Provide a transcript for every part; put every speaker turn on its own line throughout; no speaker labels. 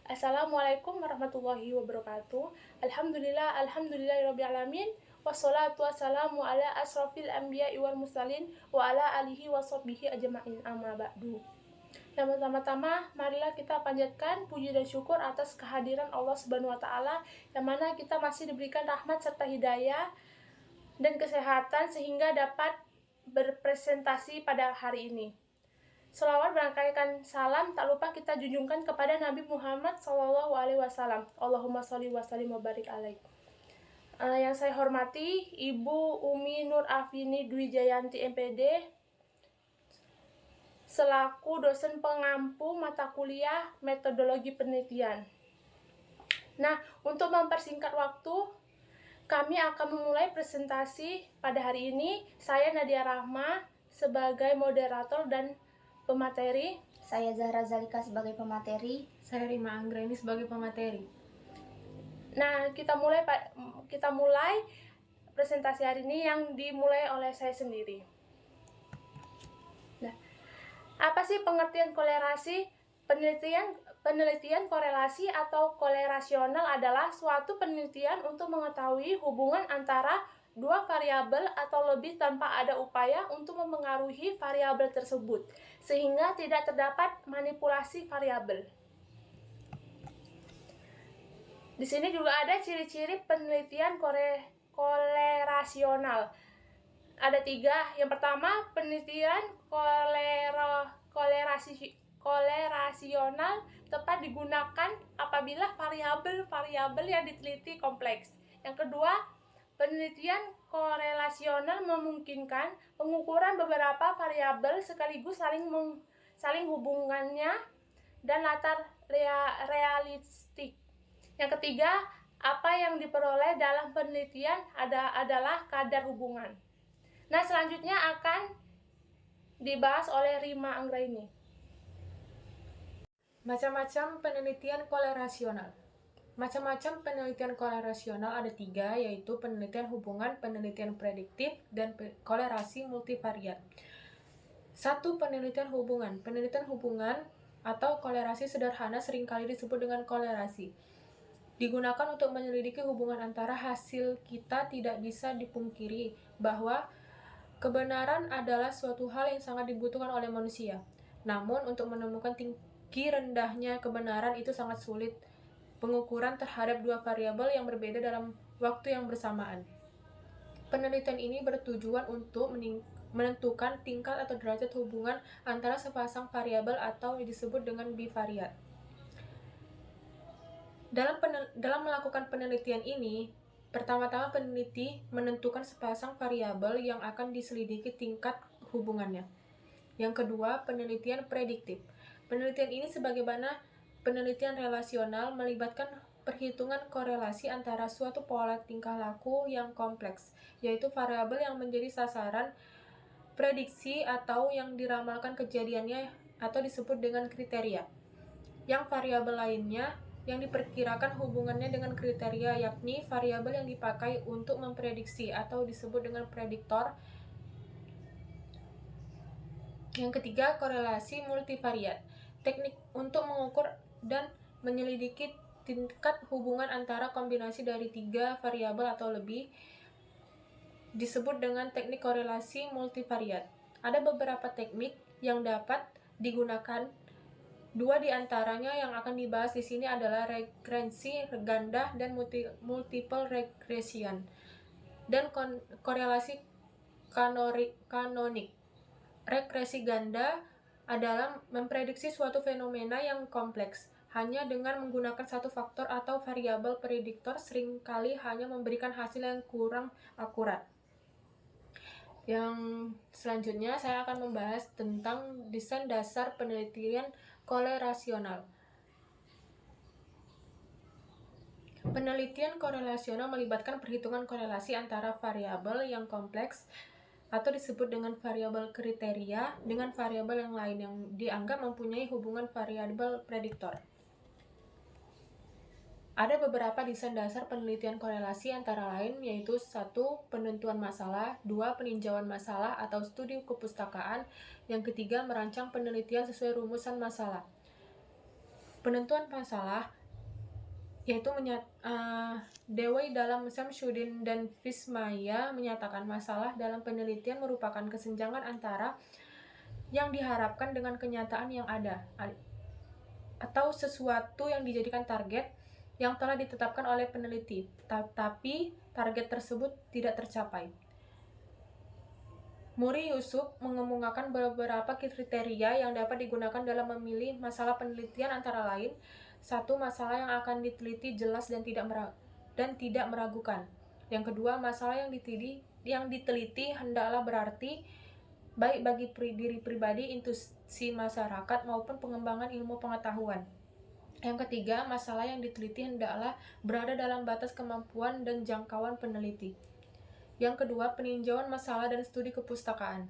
Assalamualaikum warahmatullahi wabarakatuh. Alhamdulillahirabbil alamin. Wassalatu wassalamu ala asrofil anbiya'i wal mursalin wa ala alihi washabbihi ajma'in, amma ba'du. Yang pertama-tama, marilah kita panjatkan puji dan syukur atas kehadiran Allah Subhanahu wa taala yang mana kita masih diberikan rahmat serta hidayah dan kesehatan sehingga dapat berpresentasi pada hari ini. Selawat berangkaikan salam tak lupa kita junjungkan kepada Nabi Muhammad SAW. Allahumma sholli wa sallim wa barik alaih. Yang saya hormati Ibu Umi Nur Afini Dwi Jayanti MPD selaku dosen pengampu mata kuliah metodologi penelitian. Nah, untuk mempersingkat waktu, kami akan memulai presentasi pada hari ini. Saya Nadia Rahma sebagai moderator dan pemateri.
Saya Zahra Zalika sebagai pemateri.
Saya Rima Anggreni sebagai pemateri.
Nah, kita mulai presentasi hari ini yang dimulai oleh saya sendiri. Nah, apa sih pengertian kolerasi? Penelitian korelasi atau kolerasional adalah suatu penelitian untuk mengetahui hubungan antara dua variabel atau lebih tanpa ada upaya untuk memengaruhi variabel tersebut, sehingga tidak terdapat manipulasi variabel. Di sini juga ada ciri-ciri penelitian kolerasional. Ada 3. Yang pertama, penelitian kolerasional tepat digunakan apabila variabel-variabel yang diteliti kompleks. Yang kedua, penelitian korelasional memungkinkan pengukuran beberapa variabel sekaligus saling hubungannya dan latar realistik. Yang ketiga, apa yang diperoleh dalam penelitian adalah kadar hubungan. Nah, selanjutnya akan dibahas oleh Rima Anggraini.
Macam-macam penelitian kolerasional. Macam-macam penelitian kolerasional ada 3, yaitu penelitian hubungan, penelitian prediktif, dan kolerasi multivariat. 1. Penelitian hubungan. Penelitian hubungan atau kolerasi sederhana seringkali disebut dengan kolerasi. Digunakan untuk menyelidiki hubungan antara hasil. Kita tidak bisa dipungkiri bahwa kebenaran adalah suatu hal yang sangat dibutuhkan oleh manusia. Namun, untuk menemukan tinggi rendahnya kebenaran itu sangat sulit. Pengukuran terhadap dua variabel yang berbeda dalam waktu yang bersamaan. Penelitian ini bertujuan untuk menentukan tingkat atau derajat hubungan antara sepasang variabel atau disebut dengan bivariat. Dalam melakukan penelitian ini, pertama-tama peneliti menentukan sepasang variabel yang akan diselidiki tingkat hubungannya. Yang kedua, penelitian prediktif. Penelitian ini sebagaimana penelitian relasional melibatkan perhitungan korelasi antara suatu pola tingkah laku yang kompleks, yaitu variabel yang menjadi sasaran prediksi atau yang diramalkan kejadiannya atau disebut dengan kriteria. Yang variabel lainnya yang diperkirakan hubungannya dengan kriteria, yakni variabel yang dipakai untuk memprediksi atau disebut dengan prediktor. Yang ketiga, korelasi multivariat. Teknik untuk mengukur dan menyelidiki tingkat hubungan antara kombinasi dari 3 variabel atau lebih disebut dengan teknik korelasi multivariat. Ada beberapa teknik yang dapat digunakan. 2 di antaranya yang akan dibahas di sini adalah regresi ganda dan multiple regression dan korelasi kanonik. Regresi ganda adalah memprediksi suatu fenomena yang kompleks hanya dengan menggunakan satu faktor atau variabel prediktor, seringkali hanya memberikan hasil yang kurang akurat. Yang selanjutnya saya akan membahas tentang desain dasar penelitian kolerasional. Penelitian korelasional melibatkan perhitungan korelasi antara variabel yang kompleks atau disebut dengan variabel kriteria dengan variabel yang lain yang dianggap mempunyai hubungan variabel prediktor. Ada beberapa desain dasar penelitian korelasi antara lain yaitu 1. Penentuan masalah, 2. Peninjauan masalah atau studi kepustakaan, yang ketiga merancang penelitian sesuai rumusan masalah. Penentuan masalah yaitu Dewey dalam Samsudin dan Vismaya menyatakan masalah dalam penelitian merupakan kesenjangan antara yang diharapkan dengan kenyataan yang ada atau sesuatu yang dijadikan target yang telah ditetapkan oleh peneliti, tetapi target tersebut tidak tercapai. Muri Yusuf mengemukakan beberapa kriteria yang dapat digunakan dalam memilih masalah penelitian, antara lain: 1. Masalah yang akan diteliti jelas dan tidak meragukan. Yang kedua, masalah yang diteliti hendaklah berarti baik bagi diri pribadi, institusi masyarakat, maupun pengembangan ilmu pengetahuan. Yang ketiga, masalah yang diteliti hendaklah berada dalam batas kemampuan dan jangkauan peneliti. Yang kedua, peninjauan masalah dan studi kepustakaan.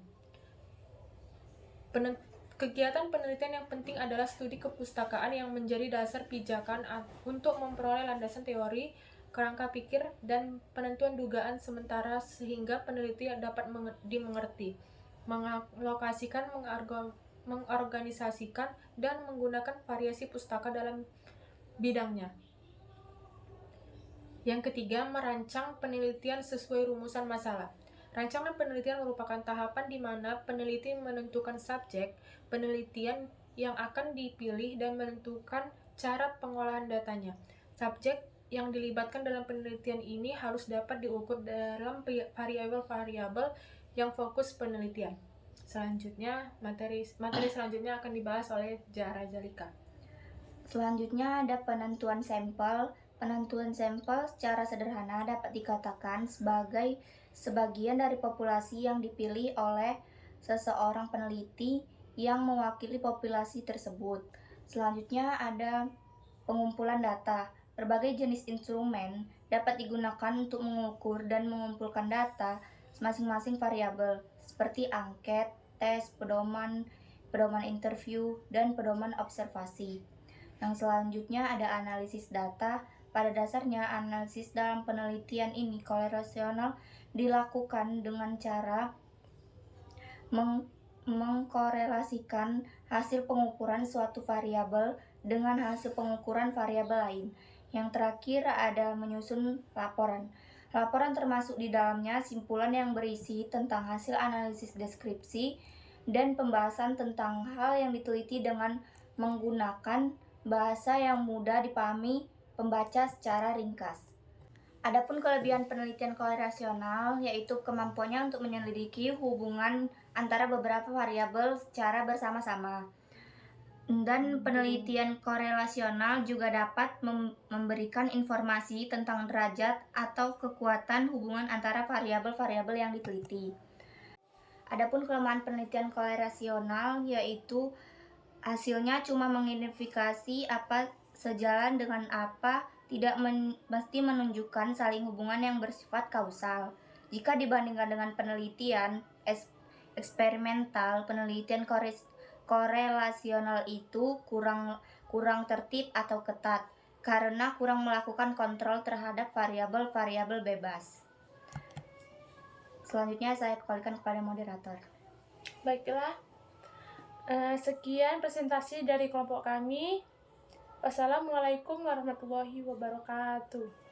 Kegiatan penelitian yang penting adalah studi kepustakaan yang menjadi dasar pijakan untuk memperoleh landasan teori, kerangka pikir, dan penentuan dugaan sementara sehingga peneliti dapat dimengerti, mengalokasikan, mengorganisasikan, dan menggunakan variasi pustaka dalam bidangnya. Yang ketiga, merancang penelitian sesuai rumusan masalah. Rancangan penelitian merupakan tahapan di mana peneliti menentukan subjek penelitian yang akan dipilih dan menentukan cara pengolahan datanya. Subjek yang dilibatkan dalam penelitian ini harus dapat diukur dalam variabel-variabel yang fokus penelitian. Selanjutnya, materi selanjutnya akan dibahas oleh Zahra Zalika.
Selanjutnya ada penentuan sampel. Penentuan sampel secara sederhana dapat dikatakan sebagai sebagian dari populasi yang dipilih oleh seseorang peneliti yang mewakili populasi tersebut. Selanjutnya ada pengumpulan data. Berbagai jenis instrumen dapat digunakan untuk mengukur dan mengumpulkan data masing-masing variabel, seperti angket, tes, pedoman interview, dan pedoman observasi. Yang selanjutnya ada analisis data. Pada dasarnya, analisis dalam penelitian ini korelasional dilakukan dengan cara mengkorelasikan hasil pengukuran suatu variabel dengan hasil pengukuran variabel lain. Yang terakhir ada menyusun laporan. Laporan termasuk di dalamnya simpulan yang berisi tentang hasil analisis deskripsi dan pembahasan tentang hal yang diteliti dengan menggunakan bahasa yang mudah dipahami pembaca secara ringkas. Adapun kelebihan penelitian korelasional yaitu kemampuannya untuk menyelidiki hubungan antara beberapa variabel secara bersama-sama. Dan penelitian korelasional juga dapat memberikan informasi tentang derajat atau kekuatan hubungan antara variabel-variabel yang diteliti. Adapun kelemahan penelitian korelasional yaitu hasilnya cuma mengidentifikasi apa sejalan dengan apa, tidak mesti menunjukkan saling hubungan yang bersifat kausal. Jika dibandingkan dengan penelitian eksperimental, penelitian korelasional itu kurang tertib atau ketat karena kurang melakukan kontrol terhadap variabel-variabel bebas. Selanjutnya saya kembalikan kepada moderator.
Baiklah, sekian presentasi dari kelompok kami. Wassalamualaikum warahmatullahi wabarakatuh.